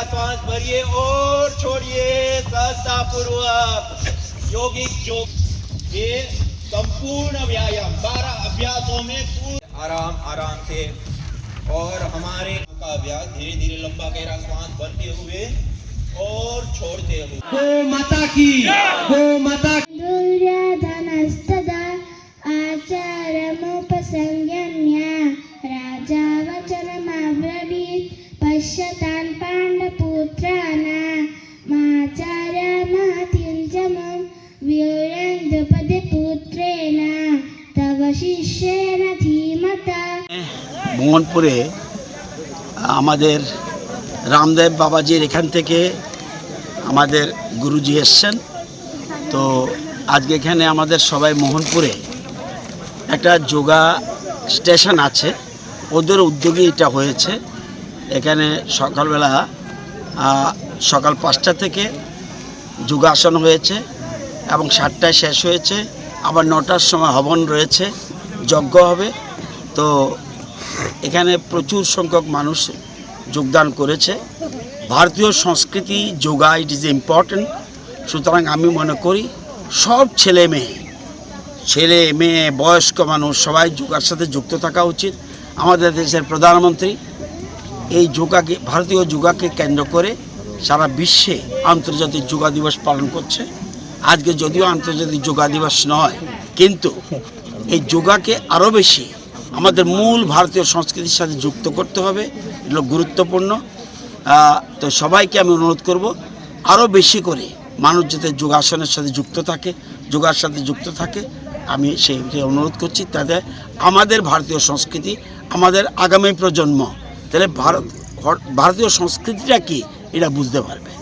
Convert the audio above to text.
गहरा सांस भरिए और छोड़िए सहजतापूर्वक। योगिक योग ये संपूर्ण व्यायाम 12 अभ्यासों में आराम आराम से और हमारे का अभ्यास धीरे धीरे लंबा गहरा सांस भरते हुए और छोड़ते हुए। गो माता की, गो माता दुर्योधनस्तदा आचारमुपसंयम्य राजा वचनमब्रवीत् पश्यतान् पाण्डुपुत्राणामाचार्यमहतिञ्चमं वीर्यं द्रुपदपुत्रेण तव शिष्येण धीमता। মোহনপুরে আমাদের রামদেব বাবাজির এখান থেকে আমাদের গুরুজি এসছেন। তো আজকে এখানে আমাদের সবাই মোহনপুরে একটা যোগা স্টেশন আছে, ওদের উদ্যোগে এটা হয়েছে। এখানে সকালবেলা সকাল 5টা থেকে যোগাসন হয়েছে এবং 7টায় শেষ হয়েছে। আবার 9টার সময় হবন রয়েছে, যজ্ঞ হবে। তো এখানে প্রচুর সংখ্যক মানুষ যোগদান করেছে। ভারতীয় সংস্কৃতি যোগা ইট ইজ ইম্পর্টেন্ট। সুতরাং আমি মনে করি সব ছেলে মেয়ে বয়স্ক মানুষ সবাই যোগার সাথে যুক্ত থাকা উচিত। আমাদের দেশের প্রধানমন্ত্রী এই যোগাকে, ভারতীয় যোগাকে কেন্দ্র করে সারা বিশ্বে আন্তর্জাতিক যোগা দিবস পালন করছে। আজকে যদিও আন্তর্জাতিক যোগা দিবস নয়, কিন্তু এই যোগাকে আরও বেশি আমাদের মূল ভারতীয় সংস্কৃতির সাথে যুক্ত করতে হবে, এগুলো গুরুত্বপূর্ণ। তো সবাইকে আমি অনুরোধ করব আরও বেশি করে মানুষ যাতে যোগাসনের সাথে যুক্ত থাকে, যোগার সাথে যুক্ত থাকে। আমি সেই অনুরোধ করছি, তাতে আমাদের ভারতীয় সংস্কৃতি, আমাদের আগামী প্রজন্ম তাহলে ভারতীয় সংস্কৃতিটা কি এটা বুঝতে পারবে।